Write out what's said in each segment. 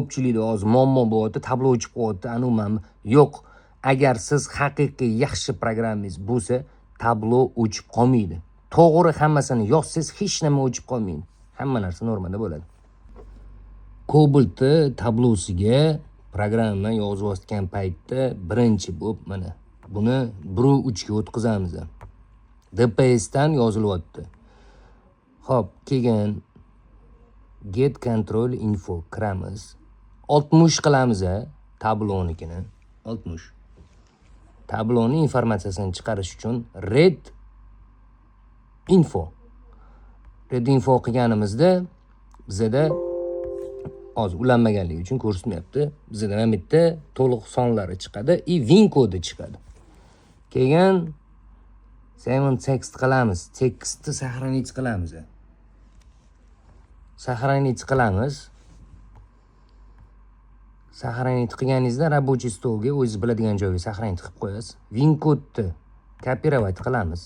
Ko'pchilikda hozir muammo bo'lyapti, tablo o'chib qo'yapti, anuman. Yo'q. Agar siz haqiqiy yaxshi programmangiz bo'lsa, tablo o'chib qolmaydi. To'g'ri hammasini yozsangiz hech nima o'chib qolmaydi. Hamma narsa normada bo'ladi. Cobalt'ni tablosiga programma yozayotgan paytda birinchi bo'lib mana buni 1.3 ga o'tkazamiz. DPS dan yozilyapti. Xo'p, keyin get control info kiramiz. 60 qilamiz tablonikini. 60. Tabloni informatsiyasini chiqarish uchun red info qilganimizda bizda hozir ulanmaganligi uchun ko'rsatmayapti. Bizda mana bu yerda to'liq sonlari chiqadi, win kodi chiqadi. Keyin save text qilamiz. Tekstni сохранить qilamiz. Сохранить qilamiz. Сохранить qilganingizda рабочий stolga o'zingiz biladigan joyga сохранить qilib qo'yasiz. Win kodni kopировать qilamiz.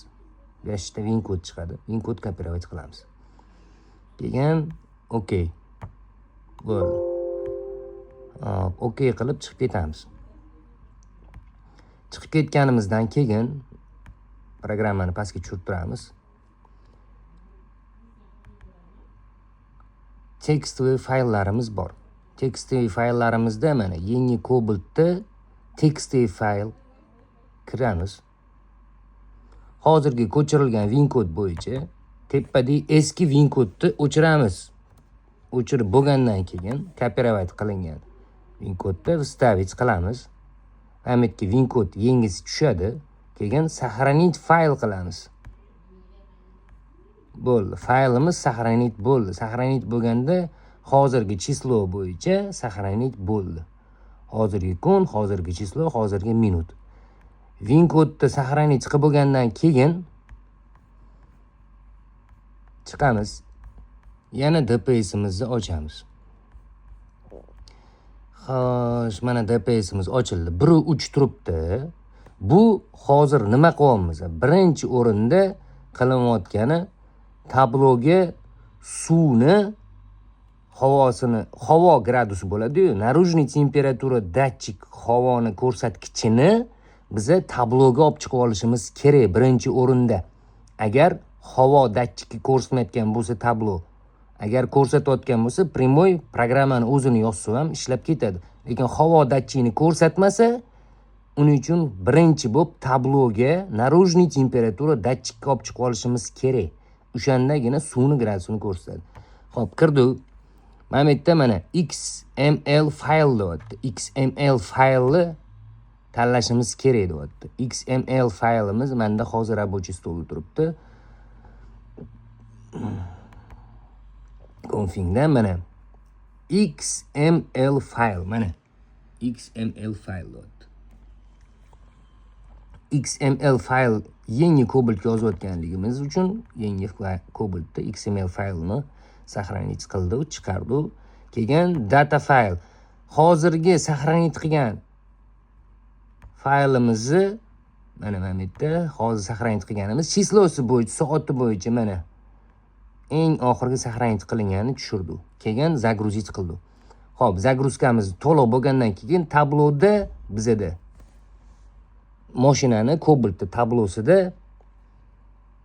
Bu yerda win kod chiqadi. Win kod kopировать qilamiz. Keyin OK. Bo'ldi. OK qilib chiqib ketamiz. Chiqib ketganimizdan keyin programmani pastga tushirib turamiz. Tekstli fayllarimiz bor. Tekstli fayllarimizda mana yangi Cobalt'da tekstli fayl kiramiz. Hozirgi ko'chirilgan win kod bo'yicha tepadagi eski win kodni o'chiramiz. O'chirib bo'lgandan keyin kopировать qilingan win kodni вставить qilamiz. Amitki win kod yangisi tushadi. Keyin сохранить fayl qilamiz. Bo'ldi. Faylimiz сохранить bo'ldi. Сохранить bo'lganda hozirgi chislo bo'yicha сохранить bo'ldi. Hozirgi kun, hozirgi chislo, hozirgi minut. Win kodni сохранить qilib bo'lgandan keyin chiqamiz. Yana DPS'imizni ochamiz. Xo'sh, mana DPS'imiz ochildi. 1.3 turibdi. Bu hozir nima qilyapmiz? Birinchi o'rinda qilinayotgani tabloga suvni havo gradusi bo'ladi-yu, наружный temperatura datchik havoni ko'rsatkichini biza tabloga olib chiqib olishimiz kerak birinchi o'rinda. Agar havo datchiki ko'rsatmayotgan bo'lsa tablo, agar ko'rsatayotgan bo'lsa primoy programmani o'zini yozsa ham ishlab ketadi. Lekin havo datchikini ko'rsatmasa, uning uchun birinchi bo'lib tabloga наружный temperatura datchikni olib chiqib olishimiz kerak. O'shandagina suvni gradusini ko'rsatadi. Xo'p, kirdi. Mana bu yerda mana XML fayl deyapti. XML faylni tanlashimiz kerak deyapti. XML faylimiz menda hozir рабочий stolda turibdi. Config'da mana XML fayl, mana XML fayl deyapti. XML fayl yangi Cobalt'ga yozayotganligimiz uchun yangi Cobalt'da XML faylni сохранить qildi, chiqardi. Keyin data fayl. Hozirgi сохранить qilgan faylimizni mana bu yerda hozir сохранить qilganimiz chislosi bo'yicha, soati bo'yicha mana eng oxirgi сохранить qilingani tushirdi. Keyin загрузить qildi. Xo'p, загрузкamiz to'liq bo'lgandan keyin tabloda bizda mashinani Cobalt'ni tablosida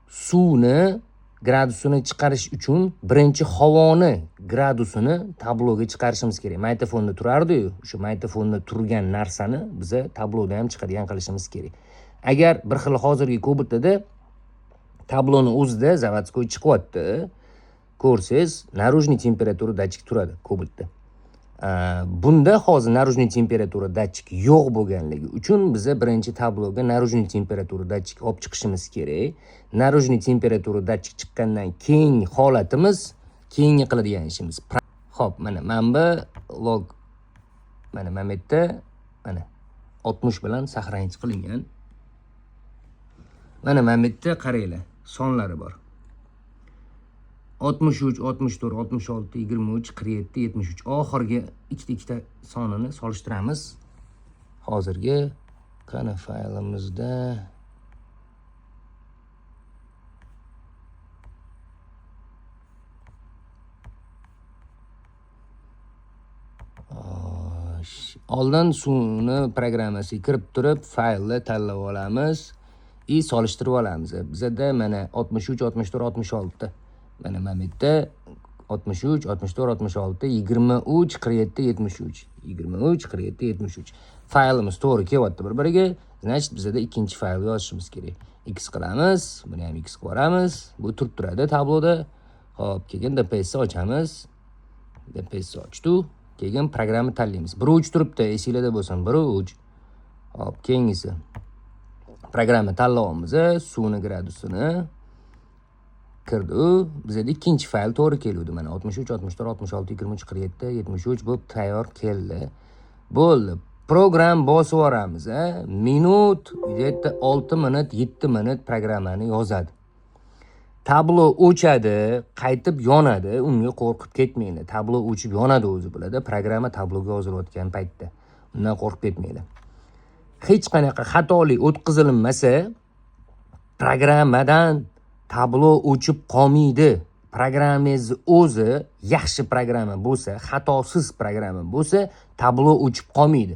suvni gradusini chiqarish uchun birinchi havoni gradusini tabloga chiqarishimiz kerak. Magnitofonda turardi-yu, o'sha magnitofonda turgan narsani biz tabloda ham chiqadigan qilishimiz kerak. Agar bir xil hozirgi Cobalt'da tabloni o'zida zavodskoy chiqyapti, ko'rsangiz, наружный temperatura datchik turadi Cobalt'da. Bunda hozir наружный temperatura datchik yo'q bo'lganligi uchun biz birinchi tabloga наружный temperatura datchik olib chiqishimiz kerak. Наружный temperatura datchik chiqqandan keyingi holatimiz keyingi qiladigan ishimiz. Xo'p, mana bu log mana bu yerda mana 60 bilan сохранить qilingan. Mana bu yerda qaranglar, sonlari bor. 63, 64, 66, 23, 47, 73. Oxirgi ikkita sonini solishtiramiz. Hozirgi qani faylimizda Xo'sh, oldin suvni programmasiga kirib turib, faylni tanlab olamiz va solishtirib olamiz. Bizda mana 63, 64, 66. Mana bu yerda 63, 64, 66, 23, 47, 73. 23, 47, 73. Faylimiz to'g'ri kelyapti bir-biriga. Значит, bizda ikkinchi faylni yozishimiz kerak. X qilamiz, buni ham X qilib olamiz. Bu turib turadi tabloda. Xo'p, keyin DPS ochamiz. DPS ochdik. Keyin programma tanlaymiz. 1 turibdi, esingizda bo'lsin, 1. Hop, keyingisi. Programma tanlaymiz, suvni gradusini kirdi. Bizda ikkinchi fayl to'g'ri keldi. Mana 63, 64, 66, 23, 47, 73 bo'lib tayyor keldi. Bo'ldi. Program bosib yuboramiz, minut, 6 minut, 7 minut programmani yozadi. Tablo o'chadi, qaytib yonadi, unga qo'rqib ketmanglar. Tablo o'chib yonadi o'zi biladi, programma tabloga yozilayotgan paytda. Undan qo'rqib ketmanglar. Hech qanaqa xatolik o'tkazilmasa, programmadan tablo o'chib qolmaydi. Programmangiz o'zi yaxshi programma bo'lsa, xatosiz programma bo'lsa, tablo o'chib qolmaydi.